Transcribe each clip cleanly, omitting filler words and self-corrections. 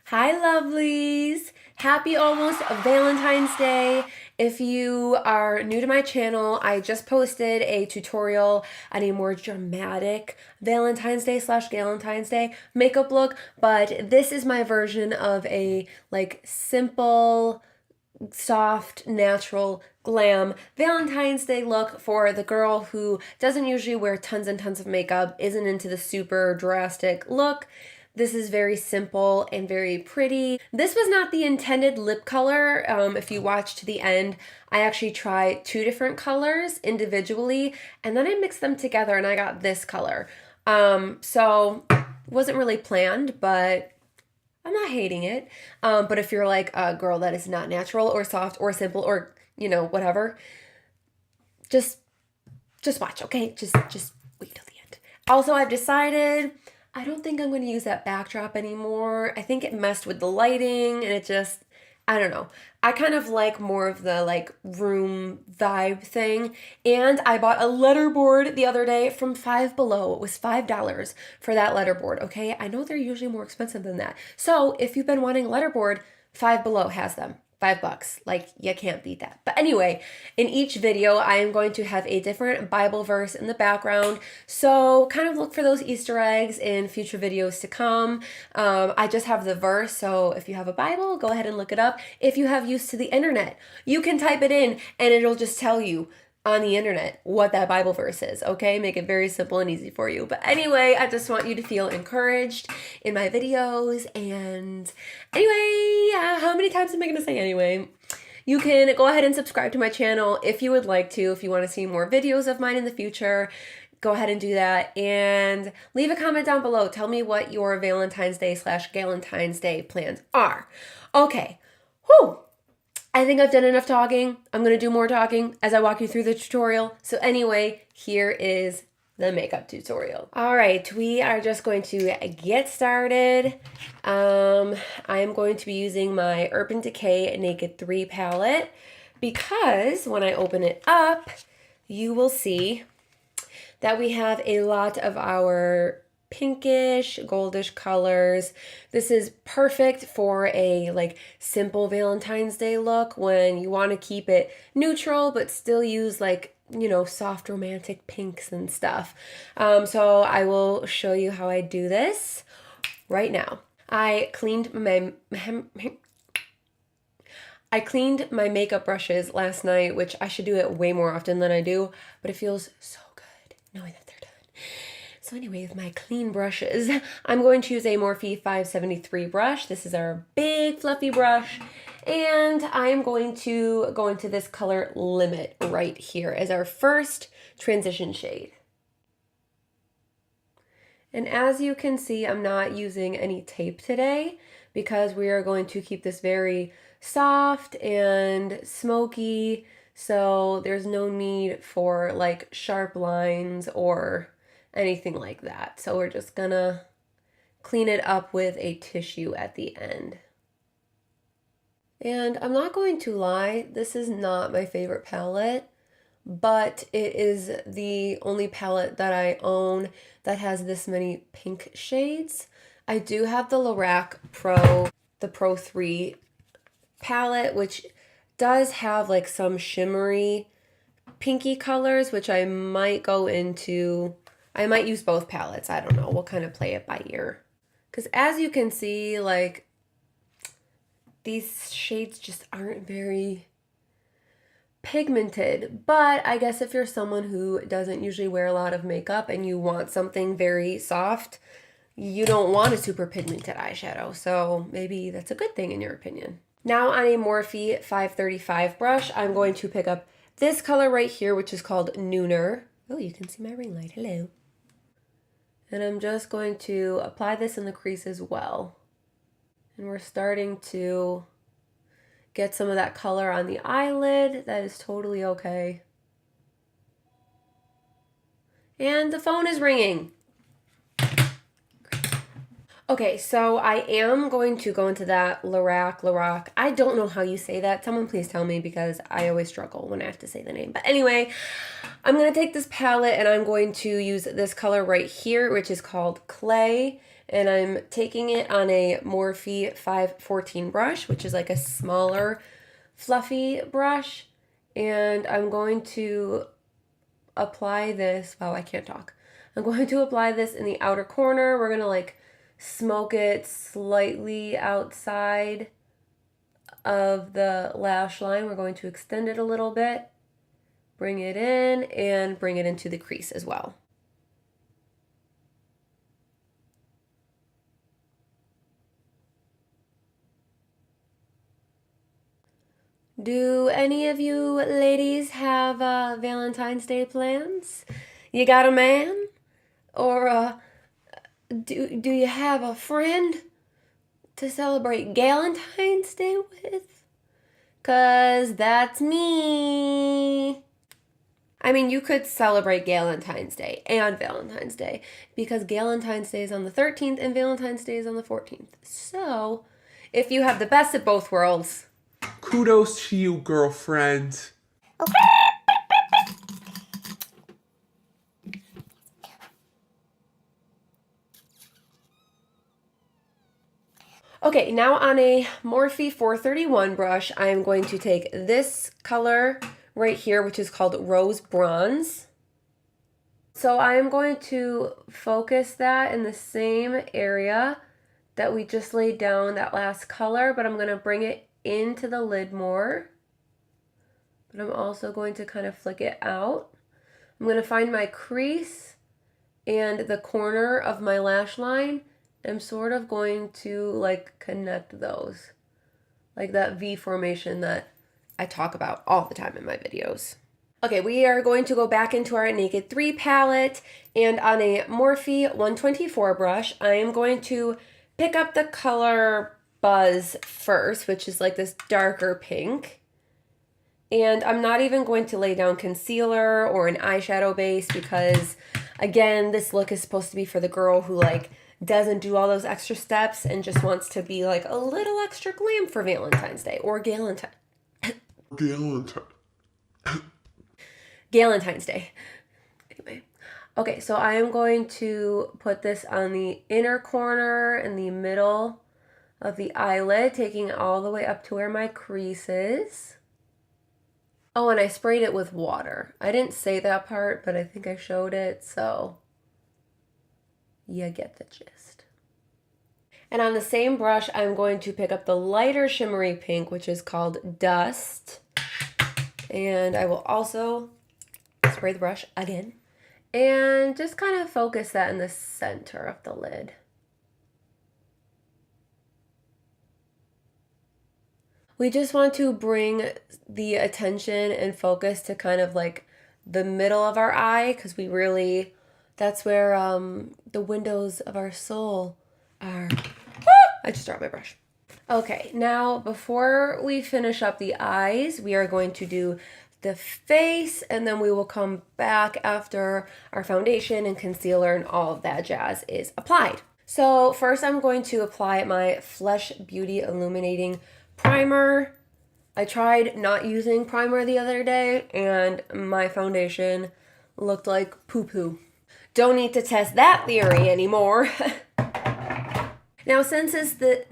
Hi, lovelies! Happy almost Valentine's Day. If you are new to my channel, I just posted a tutorial on a more dramatic Valentine's Day slash Galentine's Day makeup look, but this is my version of a simple, soft, natural, glam Valentine's Day look for the girl who doesn't usually wear tons and tons of makeup, isn't into the super drastic look. This is very simple and very pretty. This was not the intended lip color. If you watch to the end, I actually tried two different colors individually, and then I mixed them together and I got this color. So it wasn't really planned, but I'm not hating it. But if you're like a girl that is not natural or soft or simple or, whatever, just watch, okay? Just wait till the end. Also, I've decided I don't think I'm going to use that backdrop anymore. I think it messed with the lighting and it just, I don't know. I kind of like more of the room vibe thing. And I bought a letterboard the other day from Five Below. It was $5 for that letterboard, okay? I know they're usually more expensive than that. So if you've been wanting a letterboard, Five Below has them. $5. You can't beat that. But anyway, in each video, I am going to have a different Bible verse in the background. So kind of look for those Easter eggs in future videos to come. I just have the verse. So if you have a Bible, go ahead and look it up. If you have use to the internet, you can type it in and it'll just tell you on the internet what that Bible verse is, okay? Make it very simple and easy for you. But anyway, I just want you to feel encouraged in my videos. And anyway, how many times am I gonna say anyway? You can go ahead and subscribe to my channel if you would like to, if you want to see more videos of mine in the future. Go ahead and do that and leave a comment down below. Tell me what your Valentine's Day slash Galentine's Day plans are. Okay, whew. I think I've done enough talking. I'm going to do more talking as I walk you through the tutorial. So anyway, here is the makeup tutorial. All right, we are just going to get started. I am going to be using my Urban Decay Naked 3 palette because when I open it up, you will see that we have a lot of our pinkish, goldish colors. This is perfect for a simple Valentine's Day look when you want to keep it neutral but still use soft romantic pinks and stuff. So I will show you how I do this right now. I cleaned my makeup brushes last night, which I should do it way more often than I do, but it feels so good knowing that they're done. So anyway, with my clean brushes, I'm going to use a Morphe 573 brush. This is our big fluffy brush. And I am going to go into this color Limit right here as our first transition shade. And as you can see, I'm not using any tape today because we are going to keep this very soft and smoky. So there's no need for sharp lines or anything like that. So we're just gonna clean it up with a tissue at the end. And I'm not going to lie, this is not my favorite palette, but it is the only palette that I own that has this many pink shades. I do have the Lorac Pro, the Pro 3 palette, which does have some shimmery pinky colors, which I might go into. I might use both palettes. I don't know. We'll kind of play it by ear. Because as you can see, these shades just aren't very pigmented. But I guess if you're someone who doesn't usually wear a lot of makeup and you want something very soft, you don't want a super pigmented eyeshadow. So maybe that's a good thing in your opinion. Now on a Morphe 535 brush, I'm going to pick up this color right here, which is called Nooner. Oh, you can see my ring light. Hello. And I'm just going to apply this in the crease as well. And we're starting to get some of that color on the eyelid. That is totally okay. And the phone is ringing. Okay, so I am going to go into that Lorac. I don't know how you say that. Someone please tell me because I always struggle when I have to say the name. But anyway, I'm going to take this palette and I'm going to use this color right here, which is called Clay. and I'm taking it on a Morphe 514 brush, which is like a smaller, fluffy brush, and I'm going to apply this, wow, I can't talk. I'm going to apply this in the outer corner. We're gonna like smoke it slightly outside of the lash line. We're going to extend it a little bit, bring it in, and bring it into the crease as well. Do any of you ladies have Valentine's Day plans? You got a man? Or do you have a friend to celebrate Galentine's Day with? 'Cause that's me. I mean, you could celebrate Galentine's Day and Valentine's Day because Galentine's Day is on the 13th and Valentine's Day is on the 14th. So, if you have the best of both worlds, kudos to you, girlfriend. Okay, now on a Morphe 431 brush, I am going to take this color right here, which is called Rose Bronze. So I am going to focus that in the same area that we just laid down that last color, but I'm going to bring it into the lid more. But I'm also going to kind of flick it out. I'm going to find my crease and the corner of my lash line. I'm sort of going to like connect those, like that V formation that I talk about all the time in my videos. Okay, we are going to go back into our Naked 3 palette, and on a Morphe 124 brush, I am going to pick up the color Buzz first, which is like this darker pink. And I'm not even going to lay down concealer or an eyeshadow base because, again, this look is supposed to be for the girl who like doesn't do all those extra steps and just wants to be like a little extra glam for Valentine's Day or Galentine's Day. Anyway. Okay, so I am going to put this on the inner corner in the middle of the eyelid, taking it all the way up to where my crease is. Oh, and I sprayed it with water. I didn't say that part, but I think I showed it, so you get the gist. And on the same brush, I'm going to pick up the lighter shimmery pink, which is called Dust. And I will also spray the brush again and just kind of focus that in the center of the lid. We just want to bring the attention and focus to kind of like the middle of our eye, because we really, that's where the windows of our soul are. I just dropped my brush. Okay, now before we finish up the eyes, we are going to do the face, and then we will come back after our foundation and concealer and all of that jazz is applied. So first I'm going to apply my Flesh Beauty Illuminating Primer. I tried not using primer the other day and my foundation looked like poo-poo. Don't need to test that theory anymore. Now since this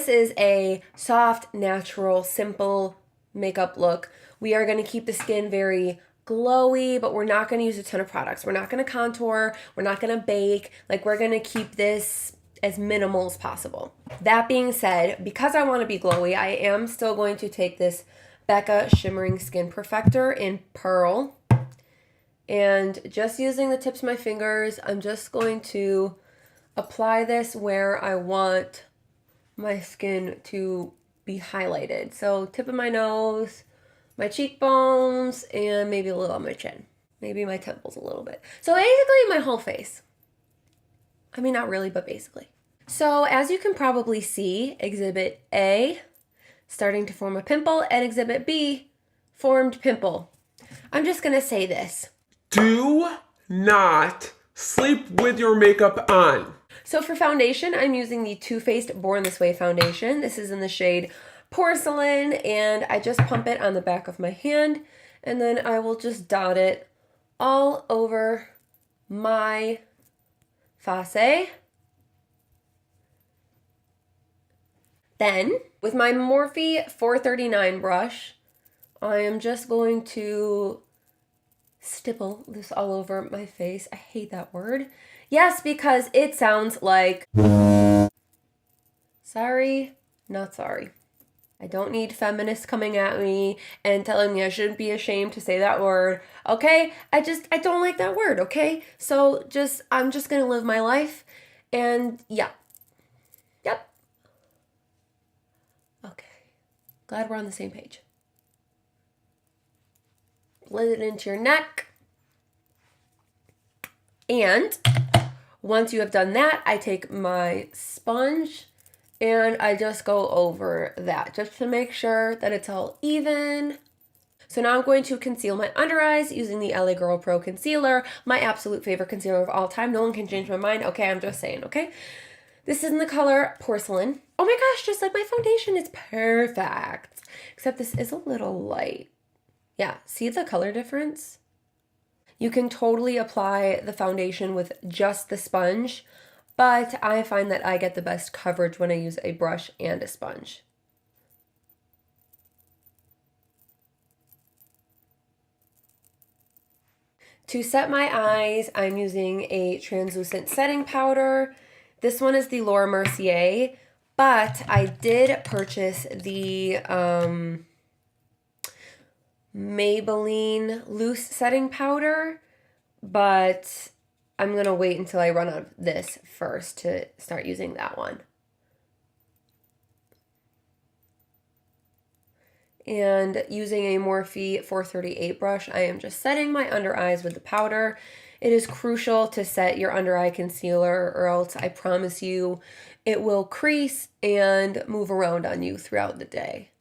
is a soft, natural, simple makeup look, we are going to keep the skin very glowy, but we're not going to use a ton of products. We're not going to contour. We're not going to bake. Like, we're going to keep this as minimal as possible. That being said, because I want to be glowy, I am still going to take this Becca Shimmering Skin Perfector in Pearl. And just using the tips of my fingers, I'm just going to apply this where I want my skin to be highlighted. So tip of my nose, my cheekbones, and maybe a little on my chin. Maybe my temples a little bit. So basically my whole face. I mean, not really, but basically. So as you can probably see, Exhibit A starting to form a pimple, and Exhibit B formed pimple. I'm just gonna say this. Do not sleep with your makeup on. So for foundation, I'm using the TooFaced Born This Way foundation. This is in the shade Porcelain, and I just pump it on the back of my hand, and then I will just dot it all over my Face. Then, with my Morphe 439 brush, I am just going to stipple this all over my face. I hate that word. Yes, because it sounds like sorry, not sorry. I don't need feminists coming at me and telling me I shouldn't be ashamed to say that word. Okay? I don't like that word, okay? So I'm just gonna live my life and yeah. Yep. Okay. Glad we're on the same page. Blend it into your neck. And once you have done that, I take my sponge and I just go over that just to make sure that it's all even. So now I'm going to conceal my under eyes using the LA Girl Pro Concealer, my absolute favorite concealer of all time. No one can change my mind. Okay, I'm just saying, okay? This is in the color Porcelain. Oh my gosh, just like my foundation, it's perfect. Except this is a little light. Yeah, see the color difference? You can totally apply the foundation with just the sponge, but I find that I get the best coverage when I use a brush and a sponge. To set my eyes, I'm using a translucent setting powder. This one is the Laura Mercier, but I did purchase the Maybelline loose setting powder, but I'm going to wait until I run out of this first to start using that one. And using a Morphe 438 brush, I am just setting my under eyes with the powder. It is crucial to set your under eye concealer or else I promise you it will crease and move around on you throughout the day.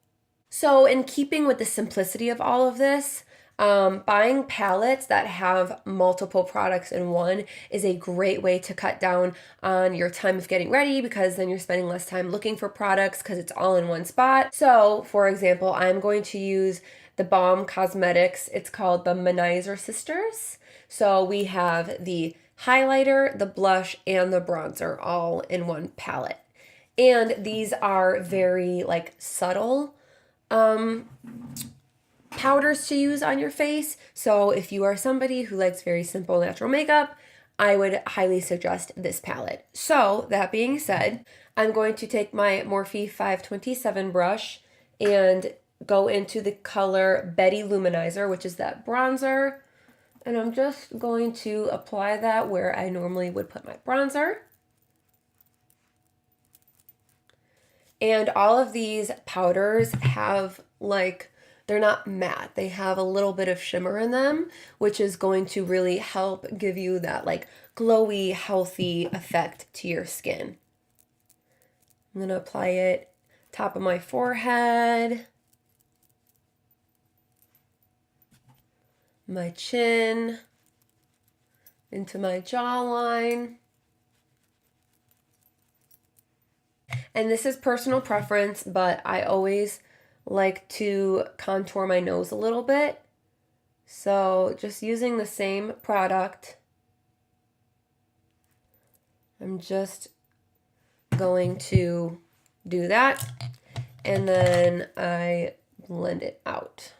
So in keeping with the simplicity of all of this, buying palettes that have multiple products in one is a great way to cut down on your time of getting ready because then you're spending less time looking for products because it's all in one spot. So for example, I'm going to use theBalm Cosmetics. It's called the Manizer Sisters. So we have the highlighter, the blush, and the bronzer all in one palette. And these are very like subtle powders to use on your face. So if you are somebody who likes very simple natural makeup, I would highly suggest this palette. So that being said, I'm going to take my Morphe 527 brush and go into the color Betty Luminizer, which is that bronzer. And I'm just going to apply that where I normally would put my bronzer. And all of these powders have like, they're not matte. They have a little bit of shimmer in them, which is going to really help give you that like glowy, healthy effect to your skin. I'm going to apply it top of my forehead, my chin, into my jawline. And this is personal preference, but I always like to contour my nose a little bit. So just using the same product, I'm just going to do that. And then I blend it out.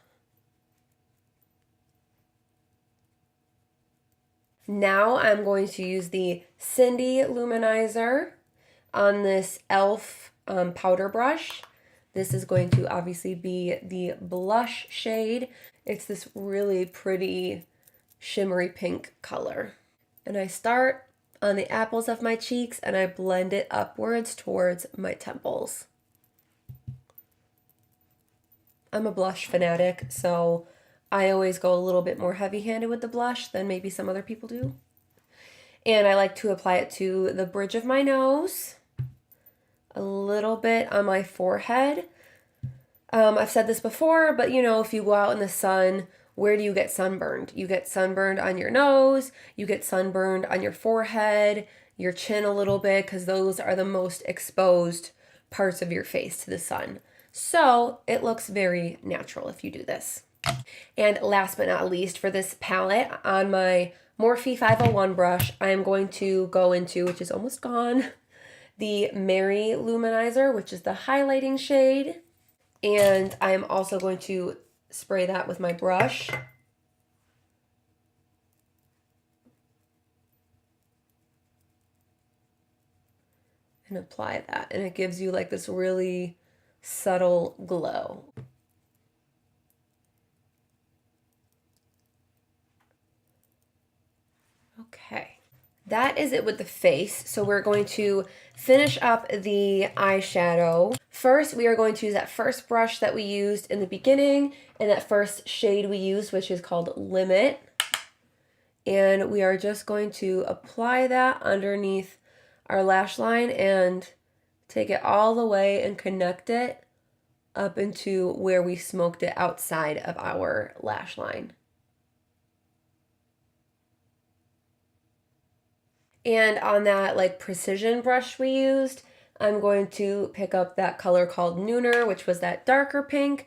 Now I'm going to use the Cindy Luminizer on this e.l.f. Powder brush. This is going to obviously be the blush shade. It's this really pretty shimmery pink color. And I start on the apples of my cheeks and I blend it upwards towards my temples. I'm a blush fanatic, so I always go a little bit more heavy-handed with the blush than maybe some other people do. And I like to apply it to the bridge of my nose, a little bit on my forehead. I've said this before, but you know, if you go out in the sun, where do you get sunburned? You get sunburned on your nose, you get sunburned on your forehead, your chin a little bit, because those are the most exposed parts of your face to the sun. So it looks very natural if you do this. And last but not least, for this palette, on my Morphe 501 brush, I am going to go into, which is almost gone, the Mary Luminizer, which is the highlighting shade. And I'm also going to spray that with my brush. And apply that. And it gives you like this really subtle glow. Okay. That is it with the face. So we're going to finish up the eyeshadow. First, we are going to use that first brush that we used in the beginning and that first shade we used, which is called Limit. And we are just going to apply that underneath our lash line and take it all the way and connect it up into where we smoked it outside of our lash line. And on that like precision brush we used, I'm going to pick up that color called Nooner, which was that darker pink,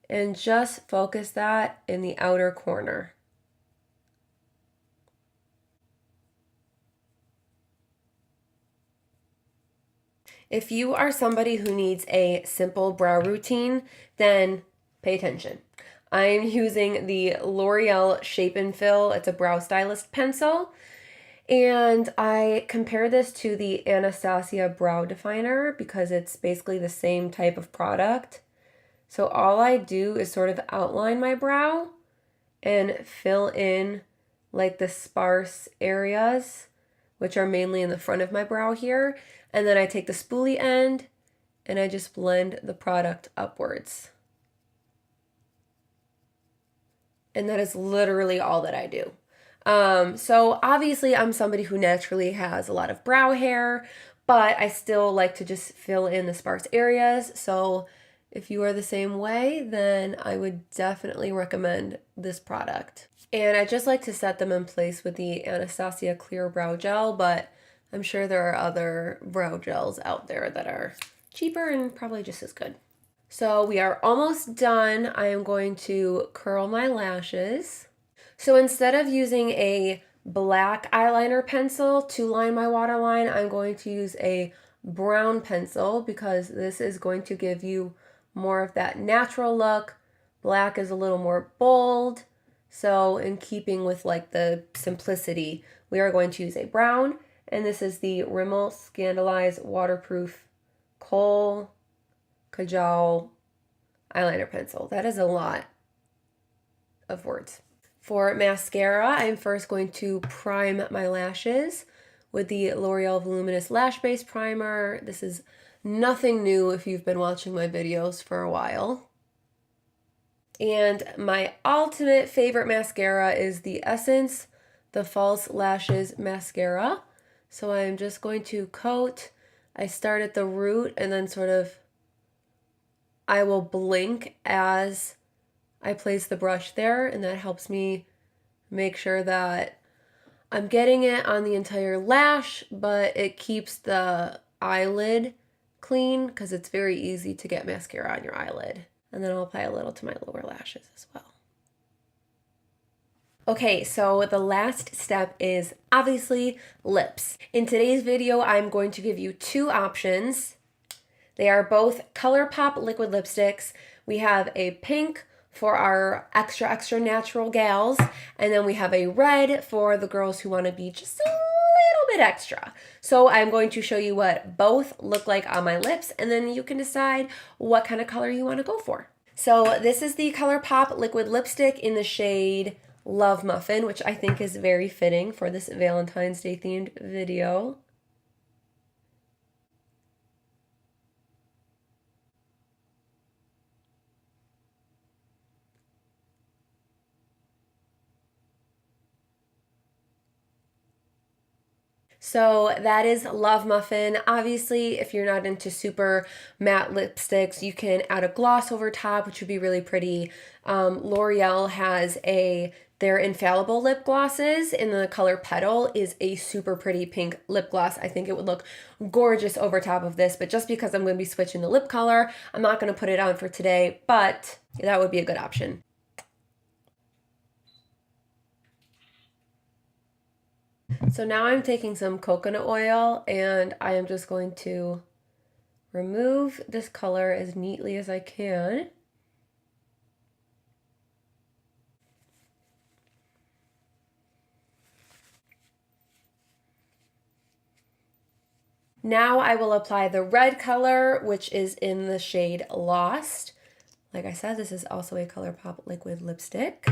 and just focus that in the outer corner. If you are somebody who needs a simple brow routine, then pay attention. I'm using the L'Oreal Shape and Fill. It's a brow stylist pencil. And I compare this to the Anastasia Brow Definer because it's basically the same type of product. So all I do is sort of outline my brow and fill in like the sparse areas, which are mainly in the front of my brow here. And then I take the spoolie end and I just blend the product upwards. And that is literally all that I do. So obviously I'm somebody who naturally has a lot of brow hair, but I still like to just fill in the sparse areas. So if you are the same way, then I would definitely recommend this product. And I just like to set them in place with the Anastasia Clear Brow Gel, but I'm sure there are other brow gels out there that are cheaper and probably just as good. So we are almost done. I am going to curl my lashes. So instead of using a black eyeliner pencil to line my waterline, I'm going to use a brown pencil because this is going to give you more of that natural look. Black is a little more bold. So in keeping with like the simplicity, we are going to use a brown. And this is the Rimmel Scandalized Waterproof Kohl Kajal eyeliner pencil. That is a lot of words. For mascara, I'm first going to prime my lashes with the L'Oreal Voluminous Lash Base Primer. This is nothing new if you've been watching my videos for a while. And my ultimate favorite mascara is the Essence, the False Lashes Mascara. So I'm just going to coat. I start at the root and then sort of I will blink as I place the brush there, and that helps me make sure that I'm getting it on the entire lash, but it keeps the eyelid clean because it's very easy to get mascara on your eyelid. And then I'll apply a little to my lower lashes as well. Okay, so the last step is obviously lips. In today's video, I'm going to give you two options. They are both Colourpop liquid lipsticks. We have a pink for our extra, extra natural gals, and then we have a red for the girls who want to be just a little bit extra. So I'm going to show you what both look like on my lips, and then you can decide what kind of color you want to go for. So this is the Colourpop liquid lipstick in the shade Love Muffin, which I think is very fitting for this Valentine's Day themed video. So that is Love Muffin. Obviously, if you're not into super matte lipsticks, you can add a gloss over top, which would be really pretty. L'Oreal has their infallible lip glosses, and the color Petal is a super pretty pink lip gloss. I think it would look gorgeous over top of this, but just because I'm going to be switching the lip color, I'm not going to put it on for today, but that would be a good option. So now I'm taking some coconut oil and I am just going to remove this color as neatly as I can. Now I will apply the red color, which is in the shade Lost. Like I said, this is also a Colourpop liquid lipstick.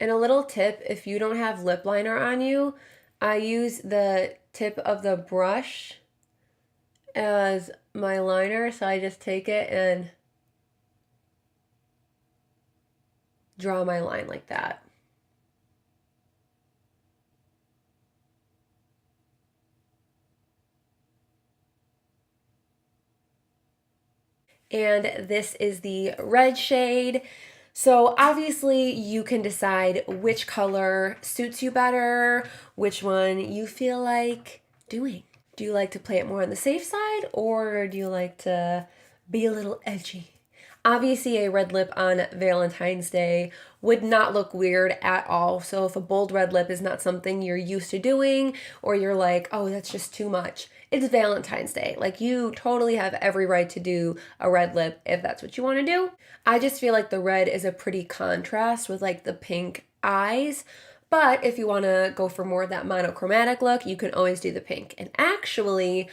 And a little tip, if you don't have lip liner on you, I use the tip of the brush as my liner. So I just take it and draw my line like that. And this is the red shade. So obviously you can decide which color suits you better, which one you feel like doing. Do you like to play it more on the safe side, or do you like to be a little edgy? Obviously a red lip on Valentine's Day would not look weird at all. So if a bold red lip is not something you're used to doing, or you're like, oh, that's just too much, it's Valentine's Day. Like, you totally have every right to do a red lip if that's what you want to do. I just feel like the red is a pretty contrast with like the pink eyes. But if you want to go for more of that monochromatic look, you can always do the pink. And actually,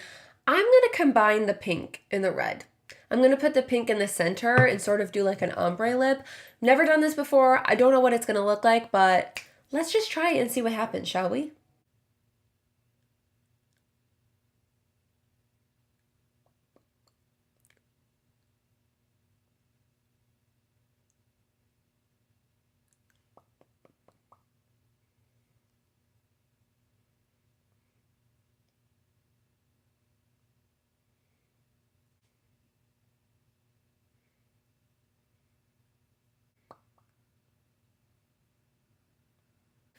I'm going to combine the pink and the red. I'm going to put the pink in the center and sort of do like an ombre lip. Never done this before. I don't know what it's going to look like, but let's just try it and see what happens, shall we?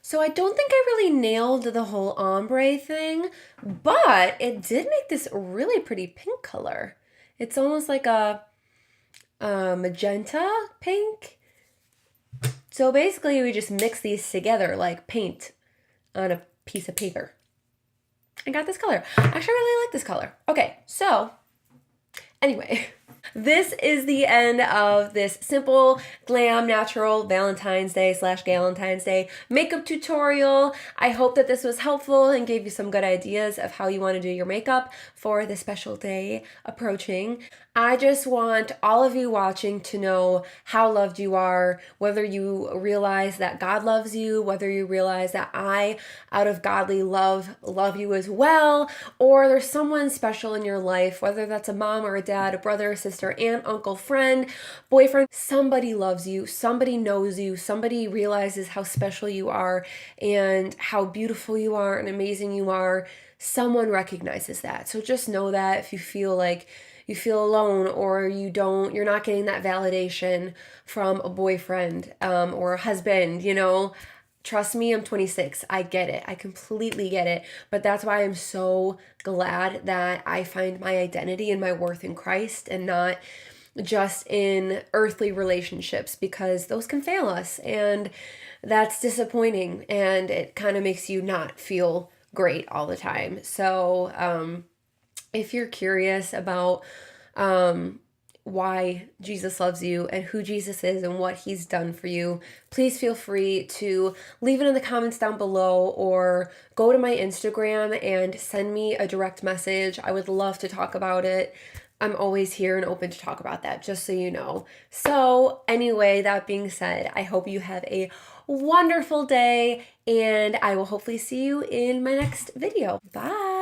So I don't think I really nailed the whole ombre thing, but it did make this really pretty pink color. It's almost like a magenta pink. So basically we just mix these together like paint on a piece of paper. I got this color. Actually, I really like this color. Okay, so anyway, this is the end of this simple, glam, natural Valentine's Day / Galentine's Day makeup tutorial. I hope that this was helpful and gave you some good ideas of how you want to do your makeup for the special day approaching. I just want all of you watching to know how loved you are, whether you realize that God loves you, whether you realize that I, out of godly love you as well, or there's someone special in your life, whether that's a mom or a dad, a brother, a sister, aunt, uncle, friend, boyfriend. Somebody loves you, somebody knows you, somebody realizes how special you are and how beautiful you are and amazing you are. Someone recognizes that. So just know that if you feel like you feel alone, or you're not getting that validation from a boyfriend or a husband, trust me, I'm 26. I get it. I completely get it. But that's why I'm so glad that I find my identity and my worth in Christ and not just in earthly relationships, because those can fail us and that's disappointing and it kind of makes you not feel great all the time. So if you're curious about why Jesus loves you and who Jesus is and what he's done for you, please feel free to leave it in the comments down below or go to my Instagram and send me a direct message. I would love to talk about it. I'm always here and open to talk about that, just so you know. So anyway, that being said, I hope you have a wonderful day and I will hopefully see you in my next video. Bye.